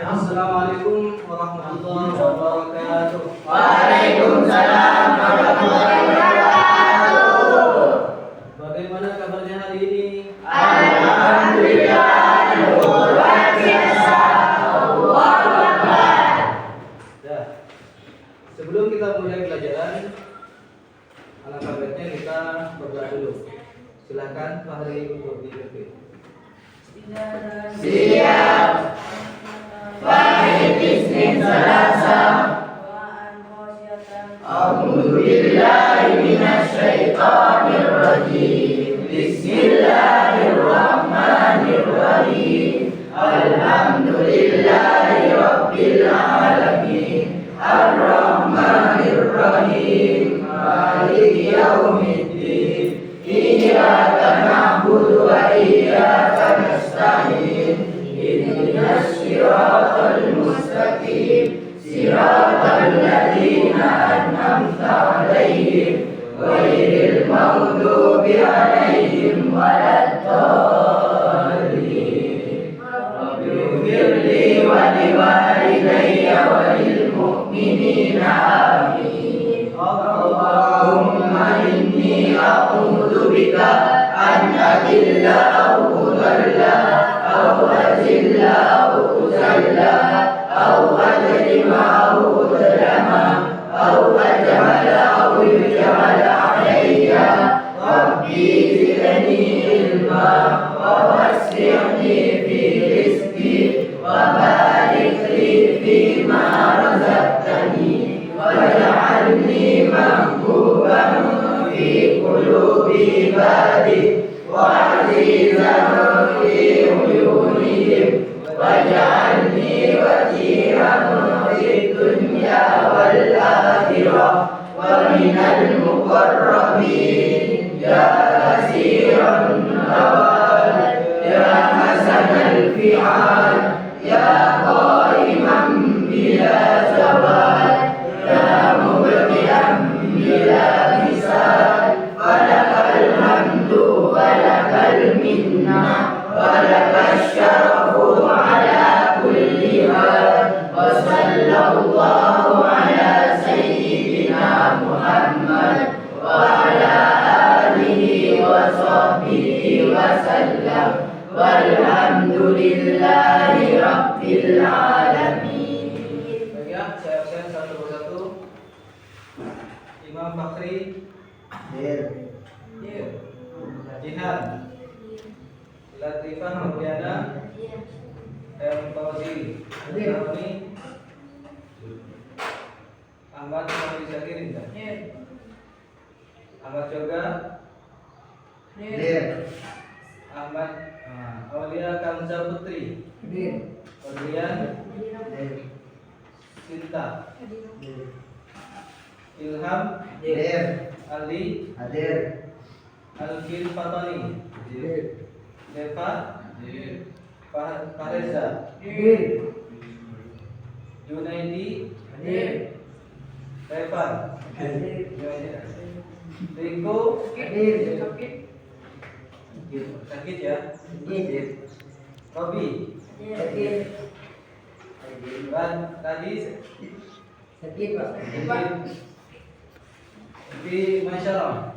Assalamualaikum warahmatullahi wabarakatuh. Waalaikumsalam warahmatullahi wabarakatuh. Bagaimana kabarnya hari ini? Alhamdulillah, luar biasa. Allahu Akbar. Ya. Sebelum kita mulai pelajaran, alangkah baiknya kita berdoa dulu. Silakan Pak Hari untuk dipimpin. Siap. Wahid Isnin Salasa. A'udzubillahi minasyaitonir rajim. Bismillahirrahmanirrahim. Alhamdulillahi rabbil alamin. Ar-Rahmanir-Rahim. Maliki yaumiddin. Iyyaka na'budu wa iyyaka nasta'in. Ihdinas siratal mustaqim. Siratal ladzina an'amta 'alaihim ghairil maghdubi 'alaihim waladdallin. Rabbighfirli wa liwalidayya wa lil mu'minina amin. Allahumma inni a'udzu bika an adilla aw udalla aw azilla aw uzalla aw adlima aw udlama aw ajhala aw yujhala alayya. Rabbi zidni ilma wa wasi'ni fi rizqi wa barik li fima razaqtani waj'alni mahbuban fi qulubi ibadik wa azizan fi uyunihim waj'alni wajihan fid dunya wal akhirah wa minal muqarrabin ya kasiran nawal ya hasanal fi'al ya qaiman bila zawal ya mubdi'an bila misal walakal hamdu walakal minna walakal syarafu ala kulli hal wa sallallahu ala sayyidina Muhammad wa ala alihi wa sahbihi wa sallam walhamdulillahi rabbil alamin. Baik ya, saya absen satu persatu. Imam Fakhri, Jihan, Latifah Mardiana, M. Fauzi, Rami, Ahmad Muhammad Syakirin, Ahmad Joga, Ahmad Aulia Kamza Putri, Adrian, Sinta, Ilham, Ali, Alvin Fatoni, Deva, Fareza, Junaidi, Revan, Riko, sakit ya, Robi, Radis, Di Masyarakat.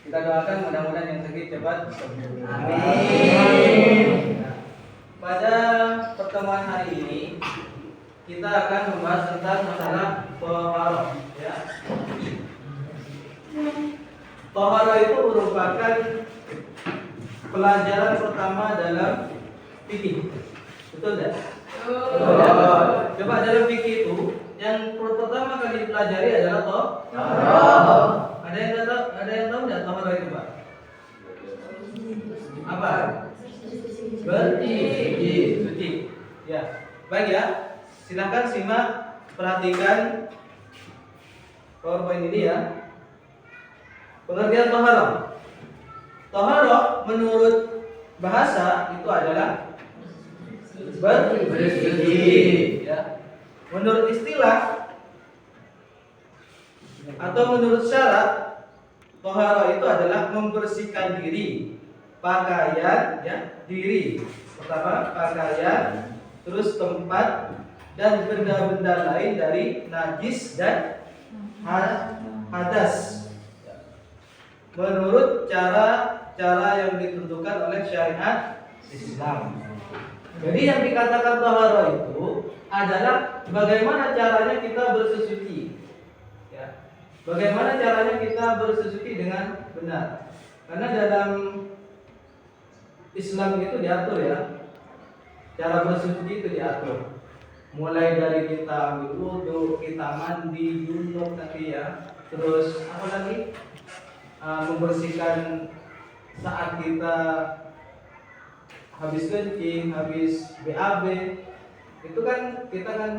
Kita doakan mudah-mudahan yang sakit cepat sembuh. Amin. Pada pertemuan hari ini kita akan membahas tentang masalah toharoh. Ya. Toharoh itu merupakan pelajaran pertama dalam fikih. Betul tidak? Coba dalam fikih itu yang pertama kali dipelajari adalah toharoh. Ada yang tahu nggak toharoh itu, Pak? Apa? Suci. Ya, baik ya. Silakan simak, perhatikan PowerPoint ini ya. Pengertian toharoh. Toharoh menurut bahasa itu adalah bersuci. Ya. Menurut istilah atau menurut syarat, toharoh itu adalah membersihkan diri, pakaian, ya, diri, Pertama, pakaian, terus tempat dan benda-benda lain dari najis dan hadas. Menurut cara yang ditentukan oleh syariat Islam. Jadi yang dikatakan taharah itu adalah bagaimana caranya kita bersesuci. Ya. Bagaimana caranya kita bersesuci dengan benar. Karena dalam Islam itu diatur ya. Cara bersuci itu diatur. Mulai dari kita ambil wudu, kita mandi, junub nanti ya. Terus apa lagi? Membersihkan saat kita habis kencing, habis BAB. Itu kan kita kan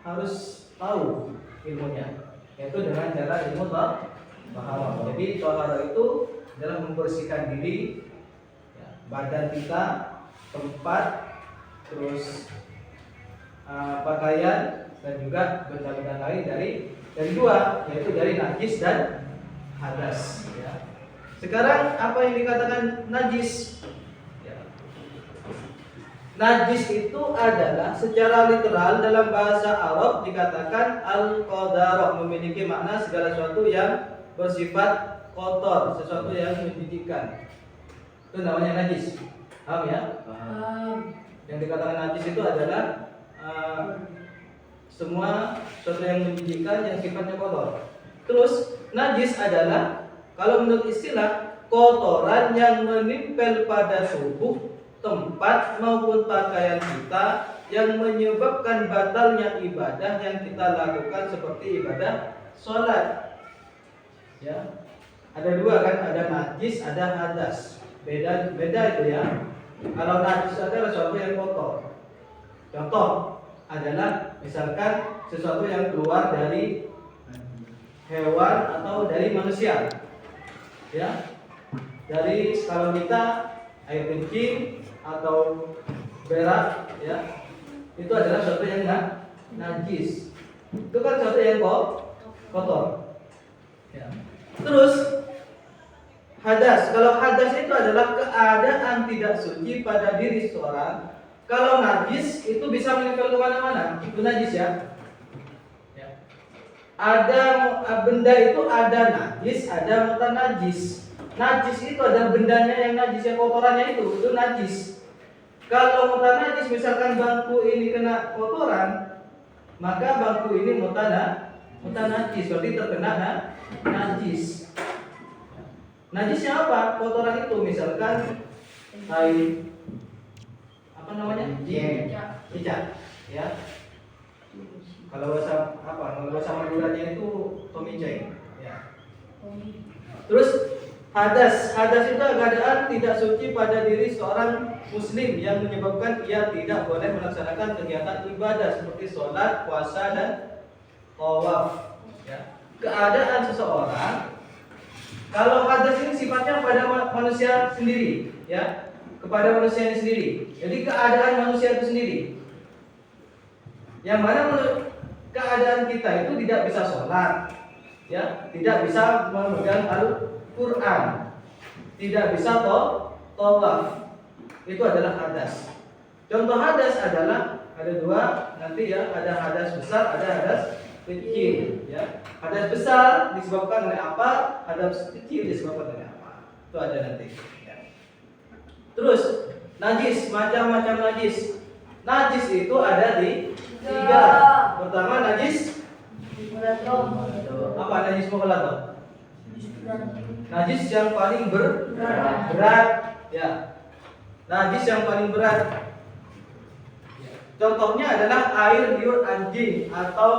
harus tahu ilmunya. Yaitu dengan cara ilmu taharah. Jadi taharah itu adalah membersihkan diri, ya, badan kita, tempat, terus pakaian dan juga benda-benda lain dari dua, yaitu dari najis dan hadas. Ya. Sekarang apa yang dikatakan najis? Ya. Najis itu adalah secara literal dalam bahasa Arab dikatakan al-qadar, memiliki makna segala sesuatu yang bersifat kotor, sesuatu yang menjijikkan. Itu namanya najis. Paham ya? Yang dikatakan najis itu adalah semua sesuatu yang menjijikkan yang sifatnya kotor. Terus najis adalah kalau menurut istilah kotoran yang menempel pada tubuh, tempat maupun pakaian kita yang menyebabkan batalnya ibadah yang kita lakukan seperti ibadah sholat. Ya, ada dua kan, ada najis, ada hadas. Beda itu ya. Kalau najis adalah sesuatu yang kotor. Contoh adalah misalkan sesuatu yang keluar dari hewan atau dari manusia. Ya. Dari kalau kita air kencing atau berak ya, itu adalah sesuatu yang najis. Itu kan sesuatu yang kotor. Ya. Terus hadas. Kalau hadas itu adalah keadaan tidak suci pada diri seorang. Kalau najis itu bisa menempel ke mana-mana. Itu najis ya. Ya. Ada benda itu ada najis, ada mutan najis. Najis itu adalah bendanya yang najis, yang kotorannya itu najis. Kalau mutan najis, misalkan bangku ini kena kotoran, maka bangku ini mutan najis, berarti terkena najis. Najisnya apa? Kotoran itu misalkan air apa namanya? Cicak. Ya. Kalau bahasa apa? Kalau bahasa Maduranya itu tomicai. Ya. Terus hadas. Hadas itu keadaan tidak suci pada diri seorang muslim yang menyebabkan ia tidak boleh melaksanakan kegiatan ibadah seperti sholat, puasa dan tawaf. Ya. Keadaan seseorang, kalau hadas ini sifatnya pada manusia sendiri, ya, kepada manusia ini sendiri. Jadi keadaan manusia itu sendiri. Yang mana keadaan kita itu tidak bisa sholat, ya, tidak bisa memegang Al-Quran, tidak bisa tawaf. Itu adalah hadas. Contoh hadas adalah ada dua nanti ya, ada hadas besar, ada hadas kecil. Ya. Hadas besar disebabkan oleh apa? Hadas kecil disebabkan oleh apa? Itu ada nanti. Ya. Terus najis, macam-macam najis. Najis itu ada di tiga. Pertama najis apa? Najis mughalladzah. Najis yang paling berat. Ya. Najis yang paling berat. Contohnya adalah air liur anjing atau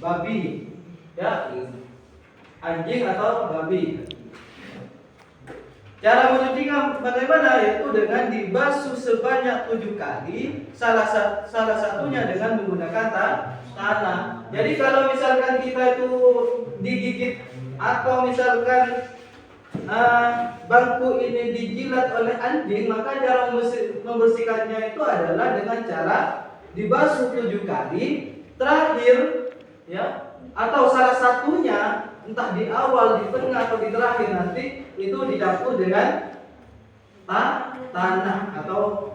babi. Ya. Anjing atau babi. Cara mencucinya bagaimana? Yaitu dengan dibasuh sebanyak 7 kali, salah satunya dengan menggunakan tanah. Jadi kalau misalkan kita itu digigit atau misalkan bangku ini dijilat oleh anjing, maka cara membersihkannya itu adalah dengan cara dibasuh 7 kali. Terakhir, ya, atau salah satunya entah di awal, di tengah atau di terakhir nanti itu dicampur dengan tanah atau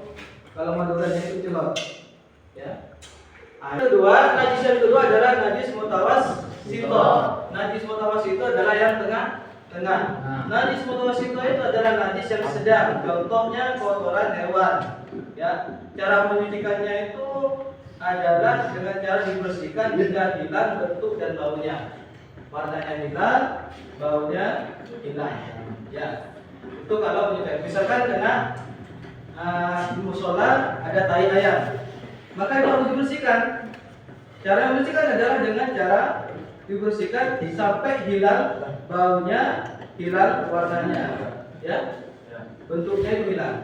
kalau Maduranya itu celot. Ya. Kedua, najis yang kedua adalah najis mutawasito. Najis mutawasito adalah yang tengah. Najis mutawasito itu adalah najis yang sedang. Contohnya kotoran hewan. Ya, cara menyucikannya itu adalah dengan cara dibersihkan hingga hilang bentuk dan baunya. Warnanya hilang, baunya hilang. Ya, itu kalau menyucikan. Misalkan kena di musola ada tai ayam, maka itu harus dibersihkan. Cara membersihkan adalah dengan cara dibersihkan sampai hilang baunya, hilang warnanya, ya, bentuknya itu hilang.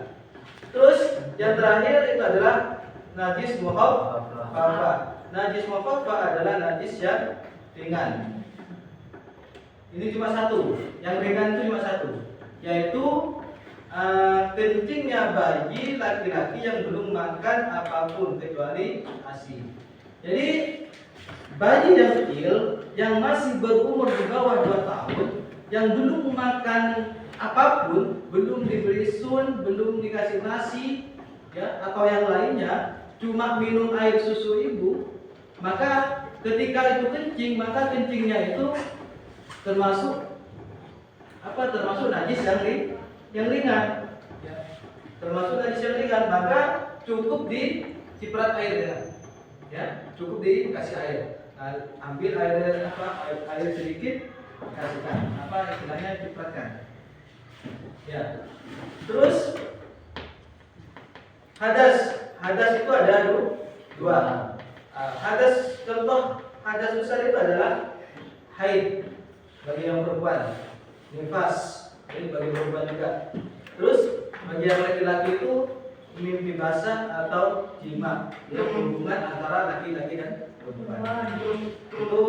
Terus yang terakhir itu adalah najis mukhaffafa. Najis mukhaffafa adalah najis yang ringan. Ini cuma satu, yang ringan itu cuma satu, yaitu kencingnya bayi laki-laki yang belum makan apapun kecuali ASI. Jadi bayi yang kecil yang masih berumur di bawah 2 tahun yang belum makan apapun, belum diberi sun, belum dikasih nasi, ya, atau yang lainnya, cuma minum air susu ibu, maka ketika itu kencing, maka kencingnya itu termasuk najis yang ringan, ya. Termasuk najis yang ringan, maka cukup diciprat air, ya, cukup dikasih air. Nah, ambil air sedikit, kasihkan, istilahnya cipratkan, ya. Terus hadas itu ada dua. Contoh hadas besar itu adalah haid bagi yang perempuan, nifas ini bagi perempuan juga. Terus bagi yang laki-laki itu mimpi basah atau jima, yaitu hubungan antara laki-laki dan perempuan. Itu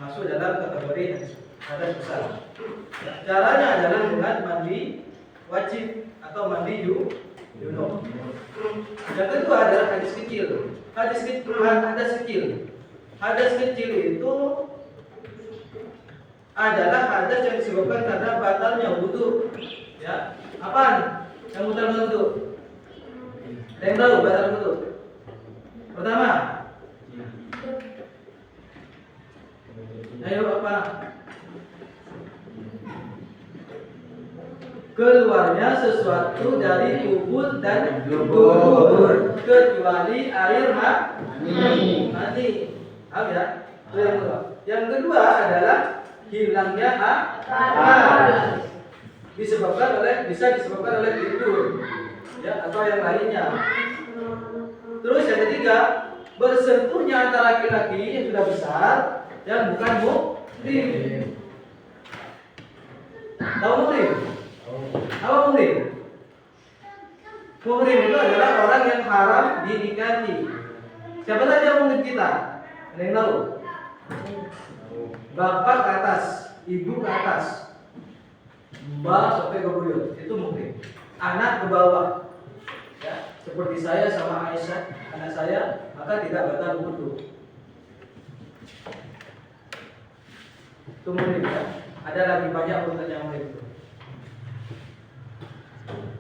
masuk dalam kategori hadas besar. Caranya adalah dengan mandi wajib atau mandi junub. Yang kedua adalah hadas kecil. Hadas kecil itu adalah hadas yang disebabkan karena batalnya wudu. Ya, apaan? Yang batal wudu? Ada yang tahu batal wudu? Pertama, ayo apa? Keluarnya sesuatu dari tubuh dan dubur kecuali air mani. Paham ya? Itu yang kedua. Yang kedua adalah hilangnya akal. Bisa disebabkan oleh tidur, ya, atau yang lainnya. Terus yang ketiga, bersentuhnya antara laki-laki yang sudah besar yang bukan muhrim. Tahu muhrim? Apa muhrim? Muhrim itu adalah orang yang haram dinikahi. Siapa saja muhrim kita? Ada yang tahu? Bapak ke atas, ibu ke atas, mbak sampai ke buyut, itu muhrim. Anak ke bawah, ya, seperti saya sama Aisyah, anak saya, maka tidak batal wudu. Itu muhrim, ya. Ada lagi banyak urutan yang muhrim itu.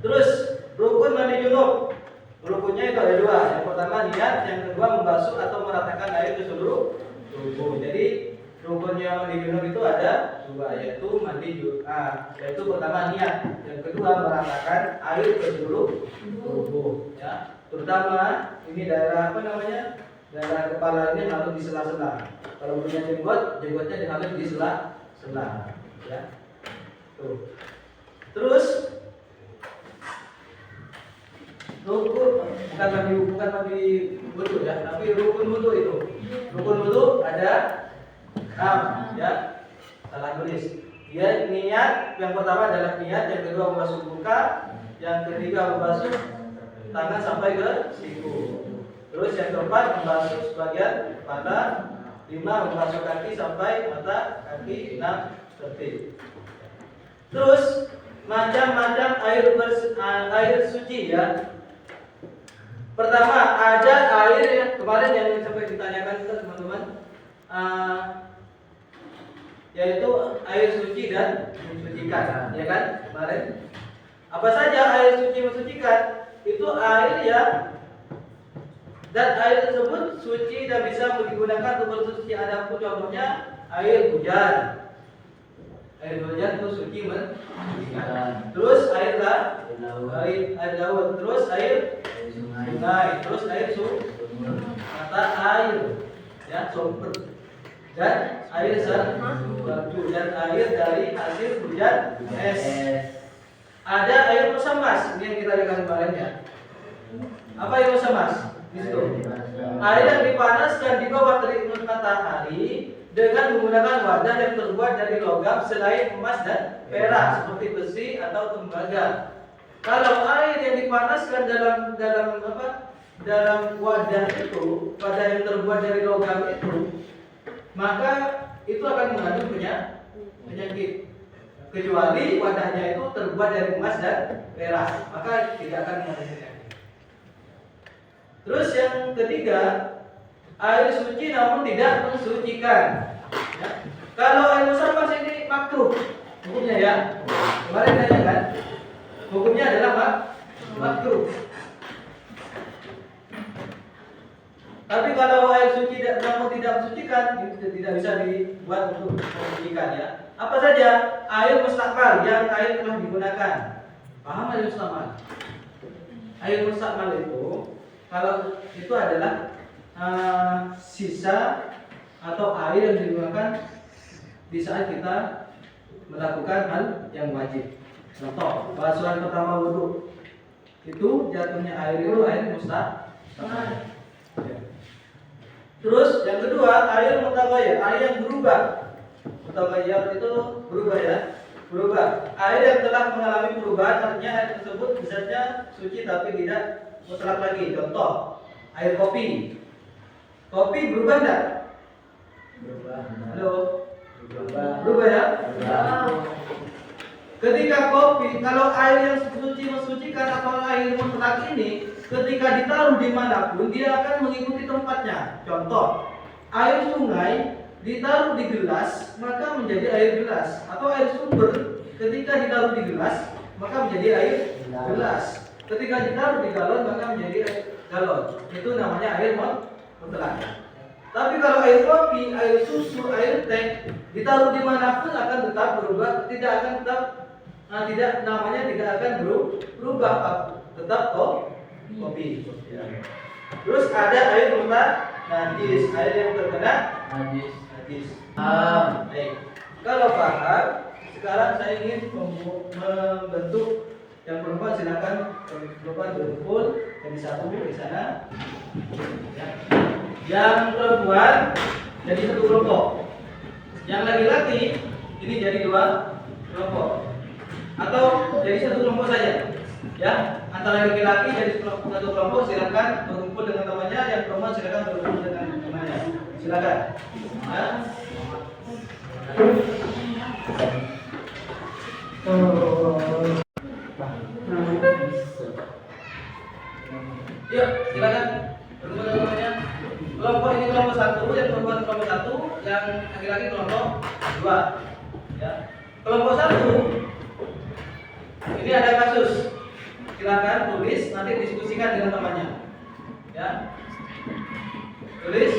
Terus rukun mandi junub. Rukunnya itu ada dua. Yang pertama niat, yang kedua membasuh atau meratakan air ke seluruh tubuh. Jadi rukunnya mandi junub itu ada dua, yaitu yaitu pertama niat, yang kedua meratakan air ke seluruh tubuh, ya. Terutama ini daerah daerah kepala ini harus di sela-sela. Kalau punya jenggotnya harus di sela-sela, ya. Tuh. Terus rukun bukan mandi wudu, ya, tapi rukun wudu itu. Rukun wudu ada 6, ya. Salah tulis. Dia niat, yang pertama adalah niat, yang kedua membasuh muka, yang ketiga membasuh tangan sampai ke siku. Terus yang keempat membasuh sebagian kepala, 5 membasuh kaki sampai mata kaki, 6 tertib. Terus macam-macam air suci, ya. Pertama ada air yang kemarin yang sampai ditanyakan kita teman-teman, yaitu air suci dan mensucikan, ya kan kemarin. Apa saja air suci mensucikan? Itu air yang dan air tersebut suci dan bisa digunakan untuk bersuci. Adapun contohnya air hujan. Air hujan itu suci mensucikan. Terus air laut. Terus air sungai. Terus air mata air, ya, sumber. Dan air salju dan air dari hasil hujan es. Ada air masam mas, ini yang kita lihat kemarin ya. Apa air masam mas? Di situ. Air yang dipanaskan di bawah terik matahari dengan menggunakan wadah yang terbuat dari logam selain emas dan perak seperti besi atau tembaga. Kalau air yang dipanaskan dalam wadah itu, wadah yang terbuat dari logam itu, maka itu akan mengandung penyakit. Kecuali wadahnya itu terbuat dari emas dan perak, maka tidak akan mengandung penyakit. Terus yang ketiga, air suci namun tidak mensucikan. Ya. Kalau air musafas ini makruh hukumnya ya. Kemarin tanya kan, hukumnya adalah makruh. Tapi kalau air suci namun tidak mensucikan, itu tidak bisa dibuat untuk mensucikan ya. Apa saja? Air mustakmal yang air telah digunakan. Paham air mustakmal? Air mustakmal itu kalau itu adalah sisa atau air yang digunakan di saat kita melakukan hal yang wajib. Contoh, basuhan pertama wudhu itu jatuhnya air itu air mustakmal. Terus yang kedua air mutaghayyir, air yang berubah. Mutaghayyir itu berubah ya, berubah. Air yang telah mengalami perubahan artinya air tersebut misalnya suci tapi tidak mutlak lagi. Contoh, air kopi. Kopi berubah enggak? Berubah. Halo. Berubah ya? Ketika kopi, kalau air yang suci mensucikan atau air mutlak ini, ketika ditaruh dimanapun dia akan mengikuti tempatnya. Contoh, air sungai ditaruh di gelas maka menjadi air gelas, atau air sumber ketika ditaruh di gelas maka menjadi air gelas. Ketika ditaruh di galon maka menjadi air galon. Itu namanya air mutlak. Tapi kalau air kopi, air susu, air teh ditaruh dimanapun akan tetap berubah, tidak akan berubah, tetap kopi. Terus ada air najis, air yang terkena najis. Baik. Kalau paham, sekarang saya ingin membentuk yang perempuan silakan perempuan berkumpul jadi satu di sana. Ya. Yang perempuan jadi satu kelompok. Yang laki-laki ini jadi dua kelompok. Atau jadi satu kelompok saja. Ya, antara laki-laki jadi satu kelompok silakan berkumpul dengan temannya, yang perempuan silakan berkumpul dengan temannya. Silakan. Ya. Yuk, silakan berkumpul dengan temannya. Kelompok ini kelompok satu, yang perempuan kelompok satu, yang laki-laki kelompok dua. Ya. Kelompok satu ini ada kasus. Silakan tulis, nanti diskusikan dengan temannya. Ya. Tulis.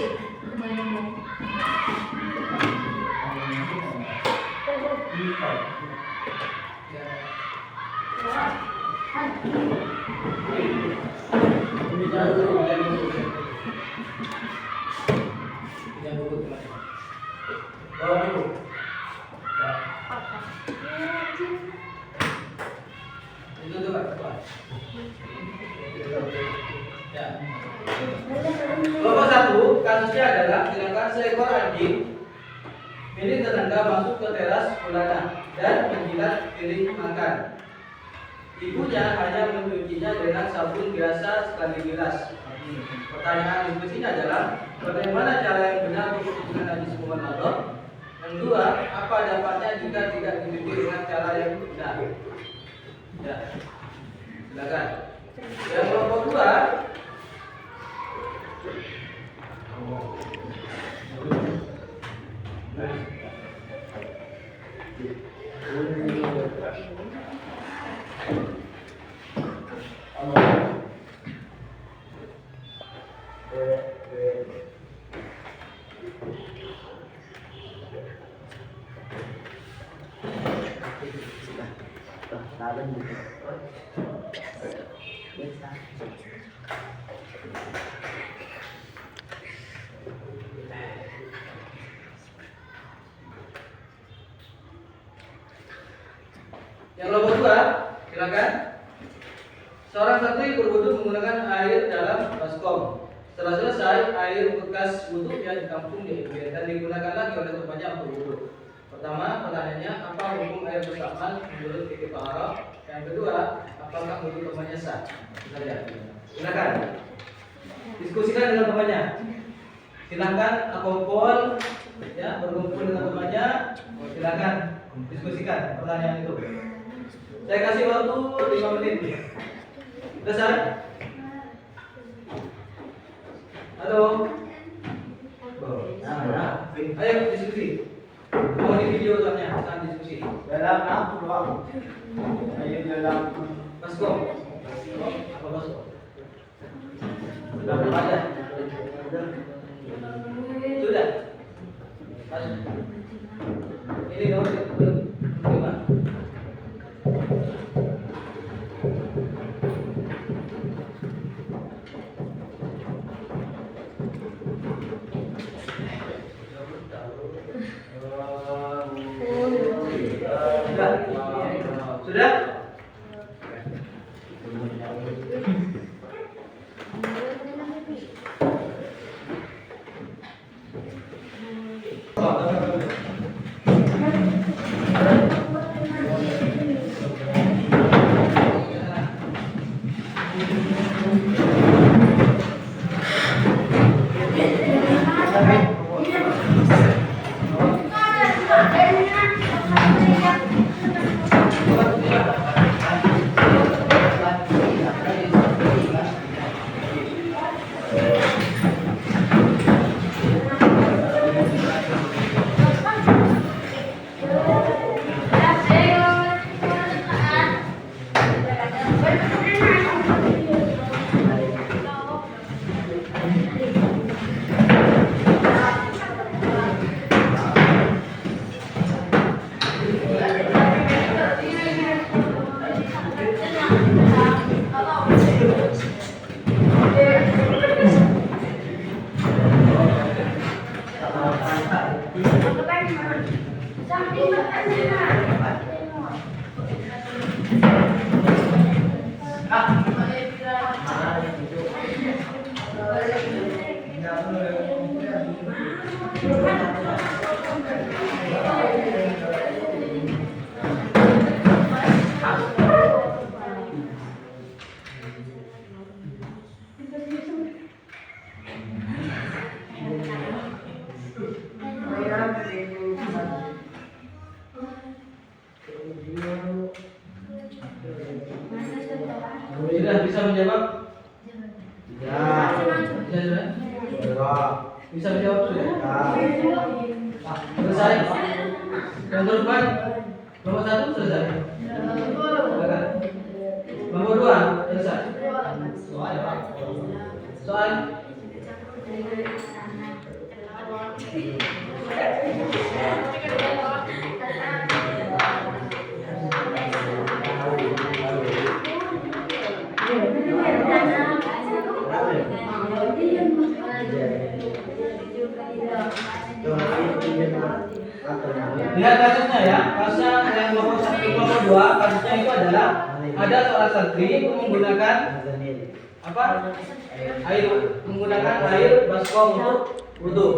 Kelompok satu, kasusnya adalah silakan seekor anjing milik tetangga masuk ke teras ulana dan menjilat piring makan. Ibunya hanya mencucinya dengan sabun biasa sekali bilas. Pertanyaan diskusinya adalah bagaimana cara yang benar untuk mencuci najis hubungan Allah? Yang kedua, apa dampaknya jika tidak dicuci dengan cara yang benar? Ya, silakan. Yang kelompok dua, Yang nomor 2, silakan. Seorang santri berwudu menggunakan air dalam baskom. Setelah selesai, air bekas wudu yang ditampung di ember dan digunakan lagi oleh temannya untuk wudu. Pertama, pertanyaannya, apa hukum air bersamaan menurut fikih taharah? Yang kedua, apakah wudu temannya sah? Kita lihat. Silakan. Diskusikan dengan temannya. Silakan akumpul, ya, berkumpul dengan temannya. Silakan diskusikan pertanyaan itu. Saya kasih waktu 5 menit. Selesai? Halo? Ayo diskusi. Mau di video soalnya, sekarang diskusi. Dalam apa bang? Ayo dalam Baskom. Apa baskom? Sudah ada. Sudah. Ini nomor 5. Sudah? Sudah bisa menjawab? ya. Bisa menjawab sudah? Selesai? Yang terdepan nomor 1 selesai? Nomor 2 selesai? Soal? Lihat kasusnya ya, kasusnya yang nomor 1, nomor 2, kasusnya itu adalah ada seorang santri menggunakan apa? Menggunakan air baskom untuk wudu.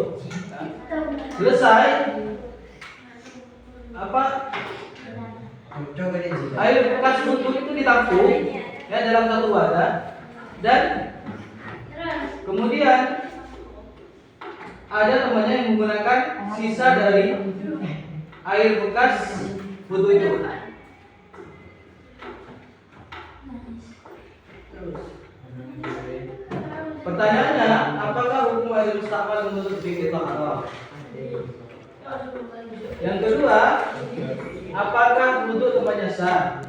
Selesai apa? Air bekas wudu itu ditampung ya dalam satu wadah dan kemudian ada temannya yang menggunakan sisa dari air bekas wudu itu. Pertanyaannya, apakah hukum air mustaqbal menurut fikih taharah? Yang kedua, apakah wudu temannya sah?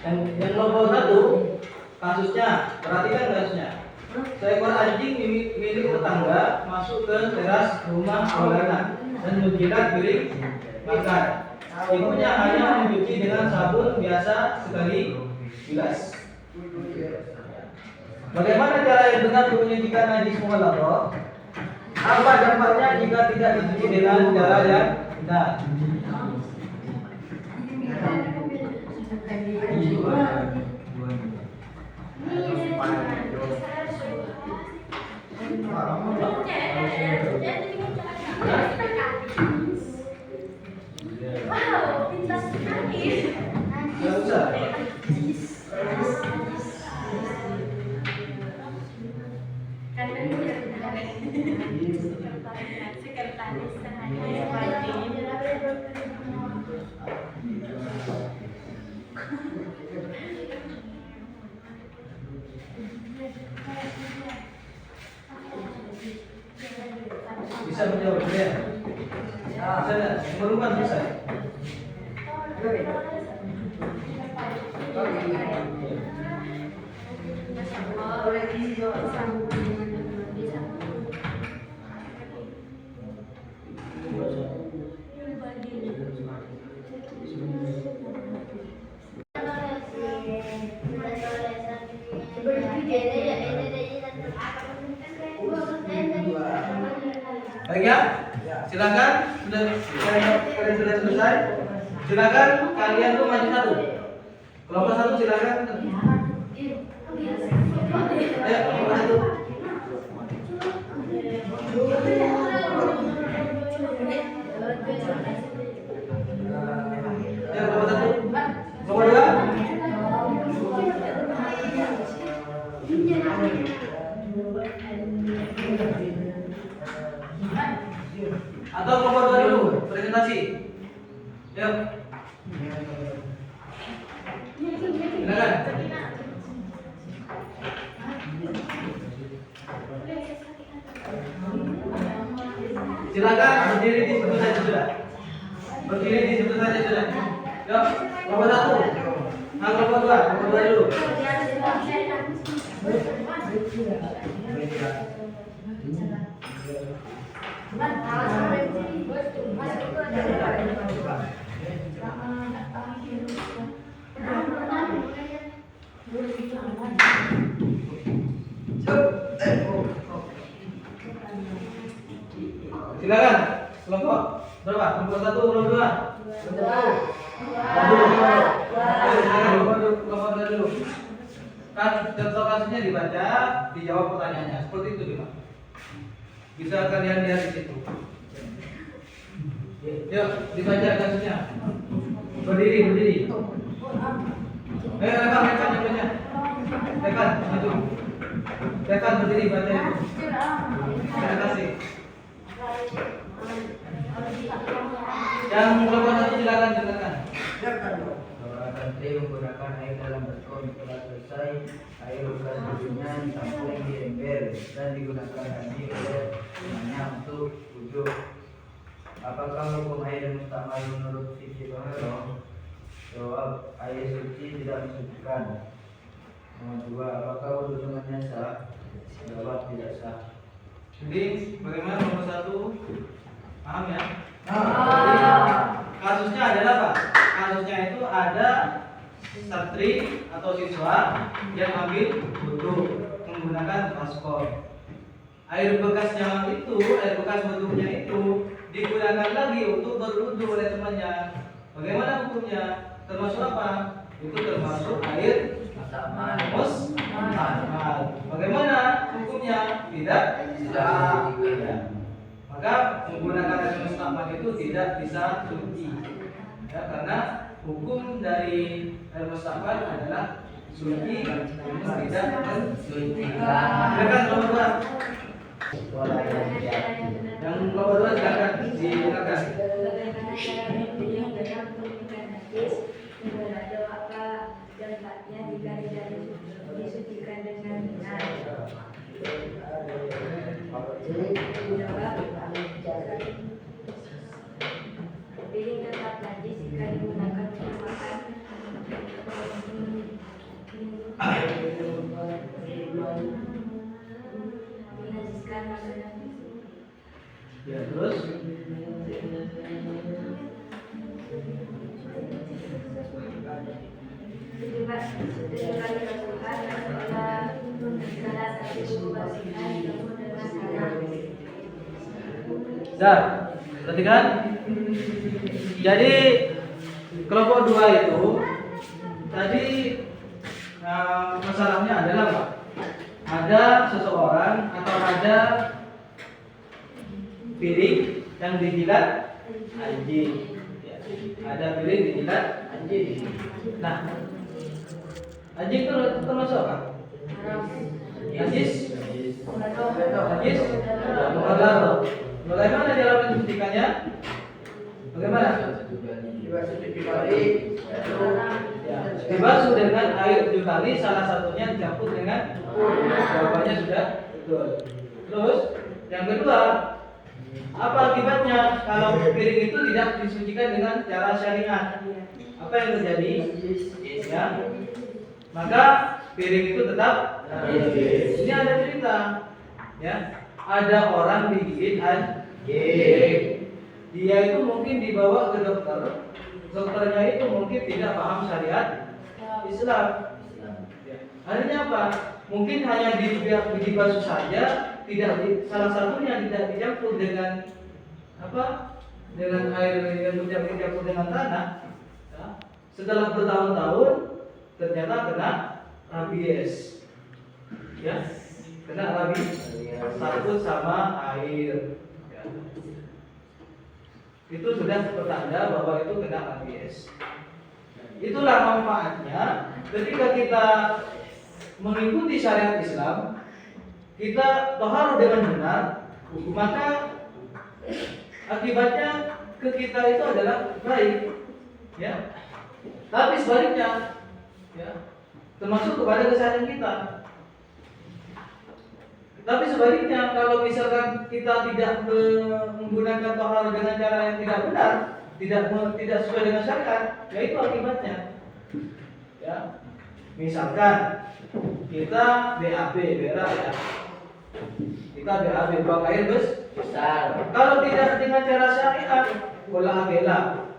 Yang nomor 1, kasusnya, perhatikan kasusnya. Seekor anjing milik tetangga masuk ke teras rumah Maulana dan menjilat piring makan. Ibunya hanya mencuci dengan sabun biasa sekali bilas. Bagaimana cara yang benar untuk menyucikan najis mughalladhah? Apa dampaknya jika tidak dicuci dengan cara yang benar? Nggak usah. Bisa menjawab ya? Bisa nggak? Merubah bisa. Baik ya? Silakan kalian sudah selesai. Silakan kalian tuh maju satu. Kelompok satu silakan. Ayo kelompok satu. Ayo kelompok satu. Kelompok dua. Atau kelompok dua dulu presentasi. Yuk. Silakan. Silakan berdiri di situ saja sudah. Berdiri di situ saja sudah. Yuk, kelompok satu. Nah, kelompok dua dulu. Silakan kelompok berapa? Kelompok satu, kelompok dua. Kelompok dua dulu. Kan contoh kasusnya dibaca, dijawab pertanyaannya. Seperti itu juga. Bisa kalian lihat di situ. Yuk, dibaca kasusnya. Berdiri. Ayo, rekan, maju. Rekan berdiri baca itu. Terima kasih. Yang kelompok satu silakan. Kantri menggunakan air dalam beton setelah selesai, air bekas wudhunya ditampung di ember dan digunakan lagi oleh temannya untuk wudhu. Apakah hukum air musta'mal menurut fikih Baharo? Jawab, air suci tidak mensucikan. Nomor dua, apakah wudhu temannya sah? Jawab, tidak sah. Jadi bagaimana nomor satu? Paham ya? Kasusnya adalah apa? Kasusnya itu ada santri atau siswa yang ambil wudhu menggunakan baskom. Air bekas wudhunya itu digunakan lagi untuk berwudhu oleh temannya. Bagaimana hukumnya? Termasuk apa? Itu termasuk air musta'mal. Bagaimana hukumnya? Tidak. Maka menggunakan air musta'mal itu tidak bisa suci. Ya, karena hukum dari air musta'mal adalah suci namun tidak mensucikan. Silakan nomor dua. Yang nomor dua silakan. Disucikan dengan benar. Piring tetap najis jika digunakan untuk makan. Menajiskan makanan. Ya, terus Tujuh kali bertuhan dan segala satu bersihkan kamu dengan tanah. Dah, perhatikan. Jadi kelompok 2 itu tadi masalahnya adalah apa? Ada seseorang atau ada piring yang dijilat anjing. Ya, ada piring dijilat anjing. Nah, anjing itu termasuk apa? Najis. Najis. Mukhallaf. Bagaimana cara mencucikannya? Bagaimana? Ya, dibasuh dengan air 7 kali, salah satunya dicampur dengan jawabannya sudah betul. Terus yang kedua, apa akibatnya kalau piring itu tidak disucikan dengan cara syariat? Apa yang terjadi? Ya, maka piring itu tetap najis. Ini ada cerita, ya. Ada orang digigit anjing. Dia itu mungkin dibawa ke dokter. Dokternya itu mungkin tidak paham syariat Islam. Ya. Artinya apa? Mungkin hanya dibasuh saja, salah satunya tidak dicampur dengan apa? Dengan air yang dicampur dengan tanah. Ya. Setelah bertahun-tahun ternyata kena rabies. Ya. Kena rabies takut sama air. Ya. Itu sudah pertanda bahwa itu kena rabies. Itulah manfaatnya ketika kita mengikuti syariat Islam, kita taharah dengan benar, maka akibatnya ke kita itu adalah baik, ya. Tapi sebaliknya, ya, termasuk kepada kesehatan kita. Tapi sebaliknya, kalau misalkan kita tidak menggunakan taharah dengan cara yang tidak benar, tidak sesuai dengan syariat, ya itu akibatnya. Ya, misalkan kita BAB, berak ya, kita BAB buang air besar. Kalau tidak dengan cara syariat, bola tak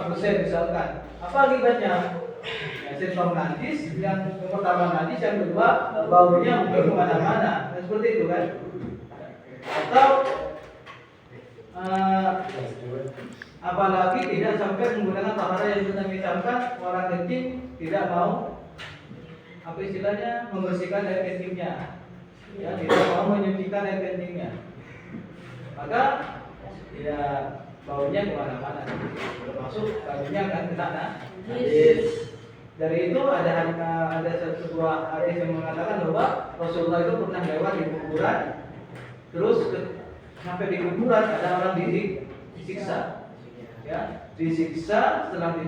bersih misalkan, apa akibatnya? Sindrom najis, yang pertama najis, yang kedua baunya mungkin kemana-mana, seperti itu kan? Atau apalagi tidak sampai menggunakan taharah yang sudah misalkan orang kencing tidak mau apa istilahnya membersihkan air kencingnya, ya tidak mau menyucikan air kencingnya, maka ya baunya kemana-mana, termasuk baunya kan kena najis. Dari itu ada sebuah hadis yang mengatakan bahwa Rasulullah itu pernah lewat di kuburan, terus sampai di kuburan ada orang disiksa, ya disiksa setelah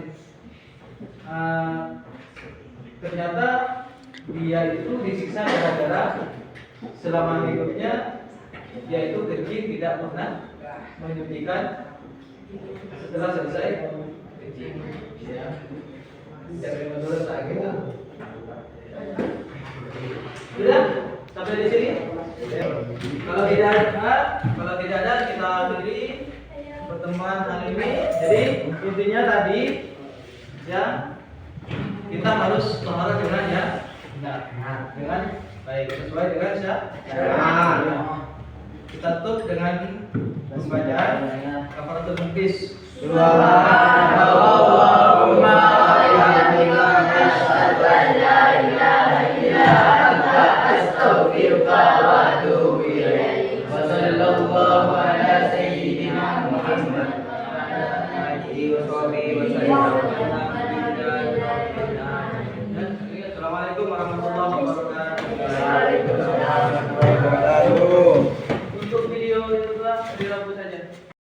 ternyata dia itu disiksa gara-gara selama hidupnya dia itu kencing tidak pernah menyuntikkan setelah selesai kencing, ya. Jadi menurut saya kita sudah sampai di sini. Kalau tidak ada kita akhiri pertemuan hari ini. Jadi intinya tadi ya kita harus taharah dengan ya dengan baik sesuai dengan syariat. Kita tutup dengan pembacaan kafaratul majlis. Allahumma asyhadu an la ilaha illa anta astaghfiruka wa atubu ilaik. Wa sallallahu ala sayyidina Muhammad wa ala alihi wa sahbihi wa sallam. Assalamualaikum warahmatullahi wabarakatuh. Waalaikumsalam warahmatullahi wabarakatuh. Untuk video itu dirambut saja.